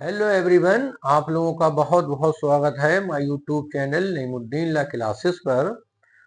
Hello everyone, आप लोगों का बहुत बहुत स्वागत है my YouTube channel Naimuddin law classes पर।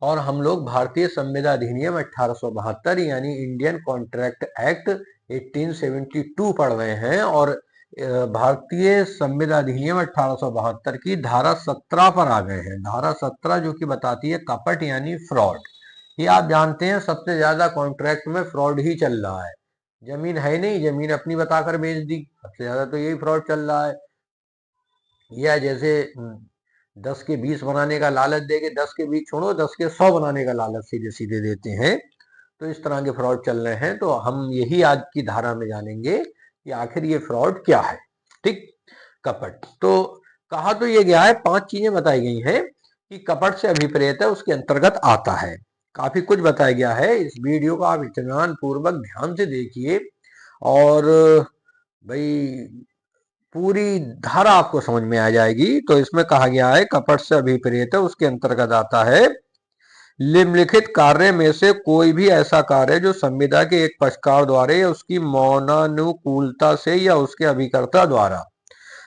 और हम लोग भारतीय संविदा अधिनियम 1872 यानी इंडियन कॉन्ट्रैक्ट एक्ट 1872 पढ़ रहे हैं। और भारतीय संविदा अधिनियम 1872 की धारा 17 पर आ गए हैं। धारा 17 जो कि बताती है कपट यानी फ्रॉड। ये आप जानते हैं सबसे ज्यादा कॉन्ट्रैक्ट में फ्रॉड ही चल रहा है। जमीन है नहीं, जमीन अपनी बताकर बेच दी, सबसे ज्यादा तो यही फ्रॉड चल रहा है। या जैसे 10 के 20 बनाने का लालच दे के 10 के 20 छोड़ो, 10 के 100 बनाने का लालच सीधे सीधे देते हैं। तो इस तरह के फ्रॉड चल रहे हैं। तो हम यही आज की धारा में जानेंगे कि आखिर ये फ्रॉड क्या है। ठीक, कपट तो कहा तो ये गया है, 5 चीजें बताई गई हैं कि कपट से अभिप्रेत है, उसके अंतर्गत आता है। काफी कुछ बताया गया है। इस वीडियो को आप इत्मीनान पूर्वक ध्यान से देखिए और भाई पूरी धारा आपको समझ में आ जाएगी। तो इसमें कहा गया है कपट से अभिप्रेत है, उसके अंतर्गत आता है निम्नलिखित कार्य में से कोई भी ऐसा कार्य जो संविदा के एक पक्षकार द्वारा या उसकी मौनानुकूलता से या उसके अभिकर्ता द्वारा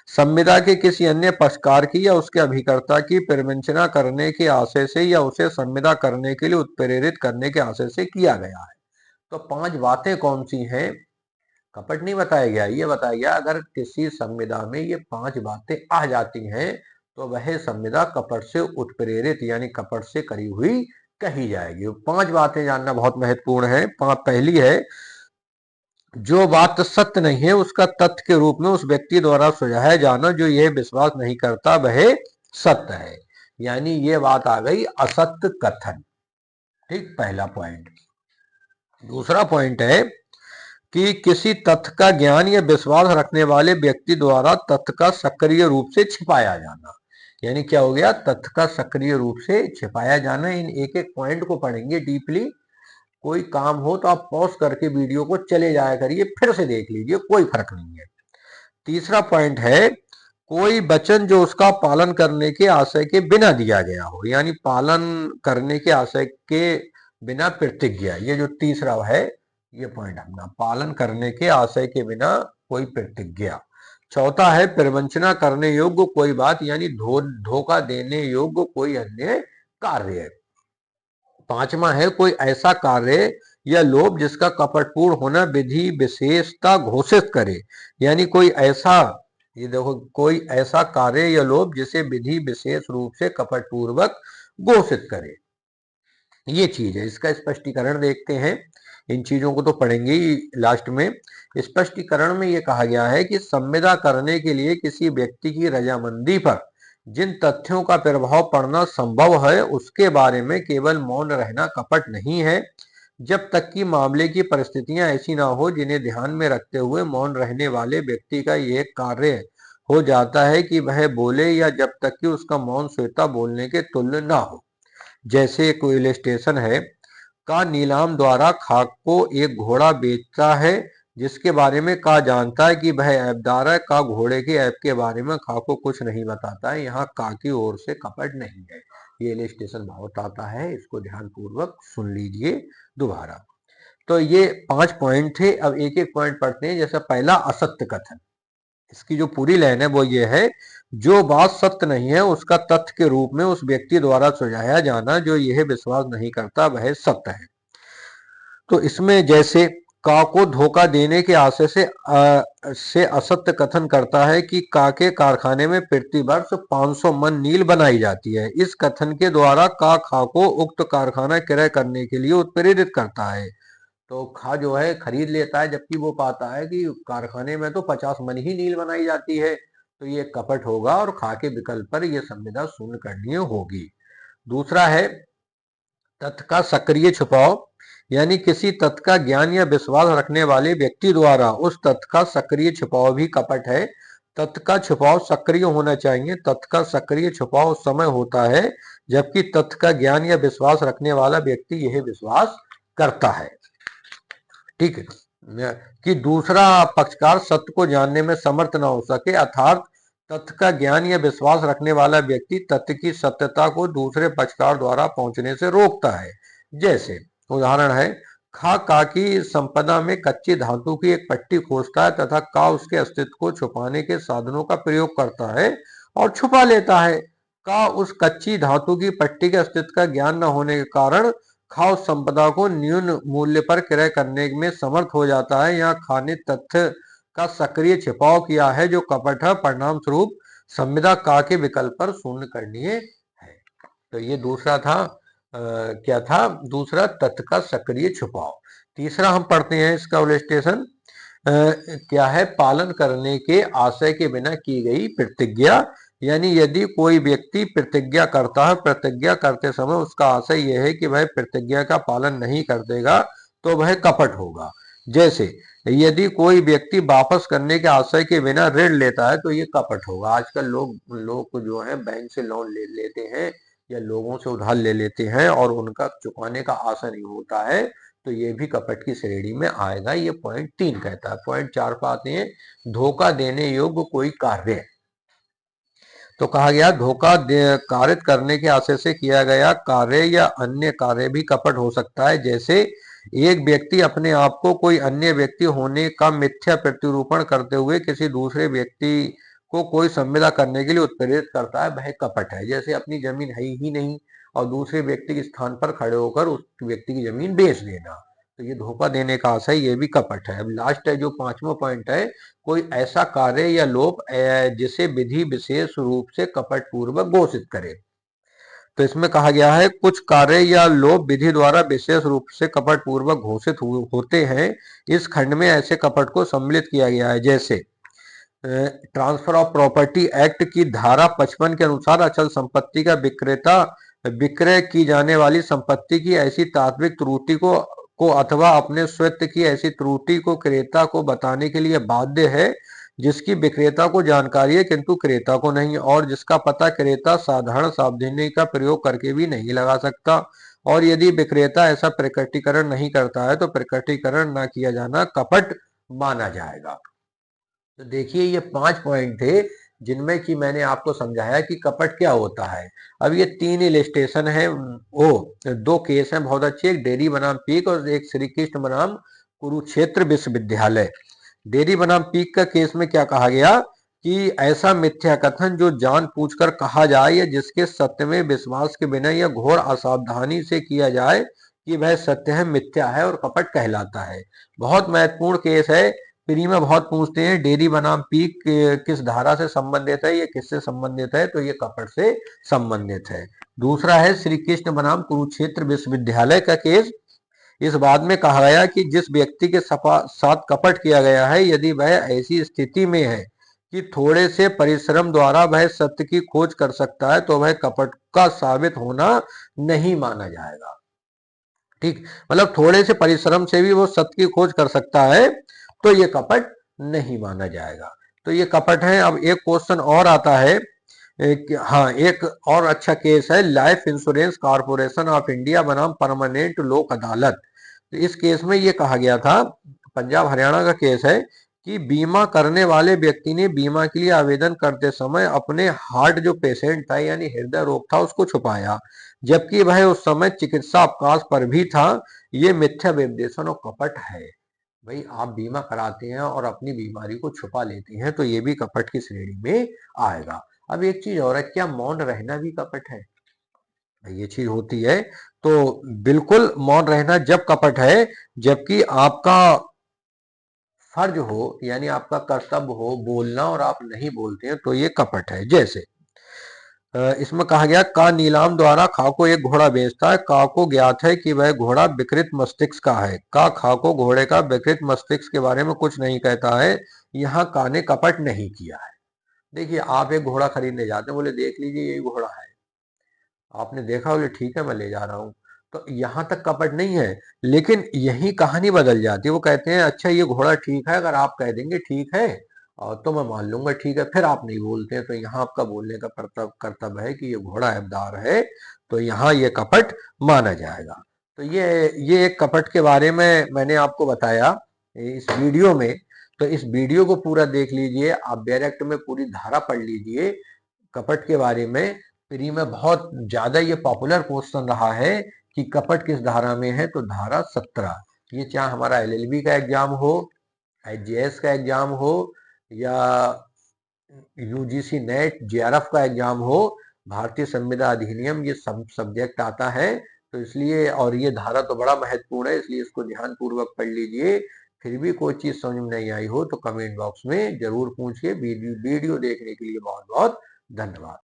संविदा के किसी अन्य पक्षकार की या उसके अभिकर्ता की प्रवंचना करने के आशय से या उसे संविदा करने के लिए उत्प्रेरित करने के आशय से किया गया है। तो 5 बातें कौन सी हैं? कपट नहीं बताया गया, ये बताया गया अगर किसी संविदा में ये 5 बातें आ जाती हैं तो वह संविदा कपट से उत्प्रेरित यानी कपट से करी हुई कही जाएगी। 5 बातें जानना बहुत महत्वपूर्ण है। पहली है, जो बात सत्य नहीं है उसका तथ्य के रूप में उस व्यक्ति द्वारा सुझाया जाना जो यह विश्वास नहीं करता वह सत्य है। यानी ये बात आ गई असत्य कथन। ठीक, पहला पॉइंट। दूसरा पॉइंट है कि किसी तथ्य का ज्ञान या विश्वास रखने वाले व्यक्ति द्वारा तथ्य का सक्रिय रूप से छिपाया जाना। यानी क्या हो गया? तथ्य का सक्रिय रूप से छिपाया जाना। इन एक एक पॉइंट को पढ़ेंगे डीपली। कोई काम हो तो आप पॉज करके वीडियो को चले जाया करिए, फिर से देख लीजिए, कोई फर्क नहीं है। तीसरा पॉइंट है, कोई वचन जो उसका पालन करने के आशय के बिना दिया गया हो, यानी पालन करने के आशय के बिना प्रतिज्ञा। ये जो तीसरा है, ये पॉइंट अपना, पालन करने के आशय के बिना कोई प्रतिज्ञा। चौथा है, प्रवंचना करने योग्य कोई बात यानी धोखा देने योग्य कोई अन्य कार्य। पांचवा है, कोई ऐसा कार्य या लोभ जिसका कपटपूर्ण होना विधि विशेषता घोषित करे। यानी कोई ऐसा, ये देखो, कोई ऐसा कार्य या लोभ जिसे विधि विशेष रूप से कपटपूर्वक घोषित करे। ये चीज है। इसका स्पष्टीकरण देखते हैं। इन चीजों को तो पढ़ेंगे ही लास्ट में। स्पष्टीकरण में ये कहा गया है कि संविदा करने के लिए किसी व्यक्ति की रजामंदी पर जिन तथ्यों का प्रभाव पड़ना संभव है उसके बारे में केवल मौन रहना कपट नहीं है, जब तक कि मामले की परिस्थितियां ऐसी ना हो जिन्हें ध्यान में रखते हुए मौन रहने वाले व्यक्ति का यह कार्य हो जाता है कि वह बोले, या जब तक कि उसका मौन स्वतः बोलने के तुल्य ना हो। जैसे कोई इलस्ट्रेशन है, का नीलाम द्वारा खाक को एक घोड़ा बेचता है जिसके बारे में का जानता है कि वह ऐबदार है। का घोड़े के ऐब के बारे में खा को कुछ नहीं बताता है। यहाँ का की ओर से कपट नहीं है। ये इलस्ट्रेशन बहुत आता है, इसको ध्यान पूर्वक सुन लीजिए दोबारा। तो ये 5 पॉइंट थे। अब एक एक पॉइंट पढ़ते हैं। जैसे पहला, असत्य कथन। इसकी जो पूरी लाइन है वो ये है, जो बात सत्य नहीं है उसका तथ्य के रूप में उस व्यक्ति द्वारा सुझाया जाना जो यह विश्वास नहीं करता वह सत्य है। तो इसमें जैसे का को धोखा देने के आशय से असत्य कथन करता है कि का के कारखाने में प्रतिवर्ष 500 मन नील बनाई जाती है। इस कथन के द्वारा का खा को उक्त कारखाना क्रय करने के लिए उत्प्रेरित करता है। तो खा जो है खरीद लेता है, जबकि वो पाता है कि कारखाने में तो 50 मन ही नील बनाई जाती है। तो ये कपट होगा और खा के विकल्प पर यह संविदा शून्य करनी होगी। दूसरा है, तथ्य का सक्रिय छुपाव। यानी किसी तथ्य का ज्ञान या विश्वास रखने वाले व्यक्ति द्वारा उस तथ्य का सक्रिय छुपाव भी कपट है। तथ्य का छुपाव सक्रिय होना चाहिए। तथ्य का सक्रिय छुपाव उस समय होता है जबकि तथ्य का ज्ञान या विश्वास रखने वाला व्यक्ति यह विश्वास करता है, ठीक है, कि दूसरा पक्षकार सत्य को जानने में समर्थ न हो सके। अर्थात तथ्य का ज्ञान या विश्वास रखने वाला व्यक्ति तथ्य की सत्यता को दूसरे पक्षकार द्वारा पहुंचने से रोकता है। जैसे उदाहरण है, का की संपदा में कच्ची धातु की एक पट्टी खोजता है तथा का उसके अस्तित्व को छुपाने के साधनों का प्रयोग करता है और छुपा लेता है। का उस कच्ची धातु की पट्टी के अस्तित्व का ज्ञान न होने के कारण खा उस संपदा को न्यून मूल्य पर क्रय करने में समर्थ हो जाता है। यहाँ खा ने तथ्य का सक्रिय छिपाव किया है जो कपट है। परिणाम स्वरूप संविदा का के विकल्प पर शून्य करनीय है। तो ये दूसरा था। क्या था दूसरा? तथ्य का सक्रिय छुपाव। तीसरा हम पढ़ते हैं इसका इलस्ट्रेशन क्या है? पालन करने के आशय के बिना की गई प्रतिज्ञा। यानी यदि कोई व्यक्ति प्रतिज्ञा करता है, प्रतिज्ञा करते समय उसका आशय यह है कि वह प्रतिज्ञा का पालन नहीं कर देगा तो वह कपट होगा। जैसे यदि कोई व्यक्ति वापस करने के आशय के बिना ऋण लेता है तो ये कपट होगा। आजकल लोग जो है बैंक से लोन ले लेते हैं या लोगों से उधार ले लेते हैं और उनका चुकाने का आशा नहीं होता है, तो ये भी कपट की श्रेणी में आएगा। ये पॉइंट 3 कहता है। पॉइंट 4 पर आते हैं, धोखा देने योग्य कोई कार्य। तो कहा गया धोखा कारित करने के आशय से किया गया कार्य या अन्य कार्य भी कपट हो सकता है। जैसे एक व्यक्ति अपने आप को कोई अन्य व्यक्ति होने का मिथ्या प्रतिरूपण करते हुए किसी दूसरे व्यक्ति को कोई संविदा करने के लिए उत्प्रेरित करता है, वह कपट है। जैसे अपनी जमीन है ही नहीं और दूसरे व्यक्ति के स्थान पर खड़े होकर उस व्यक्ति की जमीन बेच देना, तो ये धोखा देने का आशय, ये भी कपट है। अब लास्ट है जो 5वां पॉइंट है, कोई ऐसा कार्य या लोप जिसे विधि विशेष रूप से कपट पूर्वक घोषित करे। तो इसमें कहा गया है कुछ कार्य या लोप विधि द्वारा विशेष रूप से कपट पूर्वक घोषित होते हैं। इस खंड में ऐसे कपट को सम्मिलित किया गया है। जैसे ट्रांसफर ऑफ प्रॉपर्टी एक्ट की धारा 55 के अनुसार अचल संपत्ति का विक्रेता विक्रय की जाने वाली संपत्ति की ऐसी तात्विक त्रुटि को अथवा अपने स्वत्व की ऐसी त्रुटि को क्रेता को बताने के लिए बाध्य है जिसकी विक्रेता को जानकारी है किंतु क्रेता को नहीं, और जिसका पता क्रेता साधारण सावधानी का प्रयोग करके भी नहीं लगा सकता। और यदि विक्रेता ऐसा प्रकटीकरण नहीं करता है तो प्रकटीकरण न किया जाना कपट माना जाएगा। तो देखिए ये 5 पॉइंट थे जिनमें कि मैंने आपको समझाया कि कपट क्या होता है। अब ये 3 इलस्ट्रेशन है, वो 2 केस हैं बहुत अच्छे, एक डेयरी बनाम पीक और एक श्री कृष्ण बनाम कुरुक्षेत्र विश्वविद्यालय। डेयरी बनाम पीक का केस में क्या कहा गया कि ऐसा मिथ्या कथन जो जानबूझकर कहा जाए या जिसके सत्य में विश्वास के बिना या घोर असावधानी से किया जाए कि वह सत्य है, मिथ्या है और कपट कहलाता है। बहुत महत्वपूर्ण केस है, प्री में बहुत पूछते हैं डेयरी बनाम पीक किस धारा से संबंधित है, ये किससे संबंधित है, तो ये कपट से संबंधित है। दूसरा है श्री कृष्ण बनाम कुरुक्षेत्र विश्वविद्यालय का केस। इस बात में कहा गया कि जिस व्यक्ति के साथ कपट किया गया है यदि वह ऐसी स्थिति में है कि थोड़े से परिश्रम द्वारा वह सत्य की खोज कर सकता है तो वह कपट का साबित होना नहीं माना जाएगा। ठीक, मतलब थोड़े से परिश्रम से भी वो सत्य की खोज कर सकता है तो ये कपट नहीं माना जाएगा। तो ये कपट है। अब एक क्वेश्चन और आता है, हाँ एक और अच्छा केस है life insurance corporation of India बनाम परमानेंट लोक अदालत। तो इस केस में ये कहा गया था, पंजाब हरियाणा का केस है कि बीमा करने वाले व्यक्ति ने बीमा के लिए आवेदन करते समय अपने हार्ट जो पेशेंट था यानी हृदय रोग था उसको छुपाया जबकि वह उस समय चिकित्सा अवकाश पर भी था। ये मिथ्या विद्वेषण और कपट है। भाई आप बीमा कराते हैं और अपनी बीमारी को छुपा लेते हैं तो ये भी कपट की श्रेणी में आएगा। अब एक चीज और है, क्या मौन रहना भी कपट है? ये चीज होती है। तो बिल्कुल मौन रहना जब कपट है जबकि आपका फर्ज हो यानी आपका कर्तव्य हो बोलना और आप नहीं बोलते हैं तो ये कपट है। जैसे इसमें कहा गया का नीलाम द्वारा खा को एक घोड़ा बेचता है। का को ज्ञात है कि वह घोड़ा विकृत मस्तिष्क का है। का खा को घोड़े का विकृत मस्तिष्क के बारे में कुछ नहीं कहता है। यहाँ का ने कपट नहीं किया है। देखिए आप एक घोड़ा खरीदने जाते हैं, बोले देख लीजिए ये घोड़ा है, आपने देखा, बोले ठीक है मैं ले जा रहा हूँ, तो यहाँ तक कपट नहीं है। लेकिन यही कहानी बदल जाती है, वो कहते हैं अच्छा ये घोड़ा ठीक है, अगर आप कह देंगे ठीक है और तो मैं मान लूंगा ठीक है, फिर आप नहीं बोलते हैं तो यहाँ आपका बोलने का कर्तव्य है कि ये घोड़ा ऐबदार है, तो यहाँ ये कपट माना जाएगा। तो ये एक कपट के बारे में मैंने आपको बताया इस वीडियो में। तो इस वीडियो को पूरा देख लीजिए, आप डायरेक्ट में पूरी धारा पढ़ लीजिए कपट के बारे में। प्री में बहुत ज्यादा ये पॉपुलर क्वेश्चन रहा है कि कपट किस धारा में है, तो धारा 17। ये चाहे हमारा एलएलबी का एग्जाम हो, एचजेएस का एग्जाम हो, या यूजीसी नेट जेआरएफ का एग्जाम हो, भारतीय संविदा अधिनियम ये सब सब्जेक्ट आता है। तो इसलिए, और ये धारा तो बड़ा महत्वपूर्ण है, इसलिए इसको ध्यान पूर्वक पढ़ लीजिए। फिर भी कोई चीज समझ में नहीं आई हो तो कमेंट बॉक्स में जरूर पूछिए। वीडियो देखने के लिए बहुत बहुत धन्यवाद।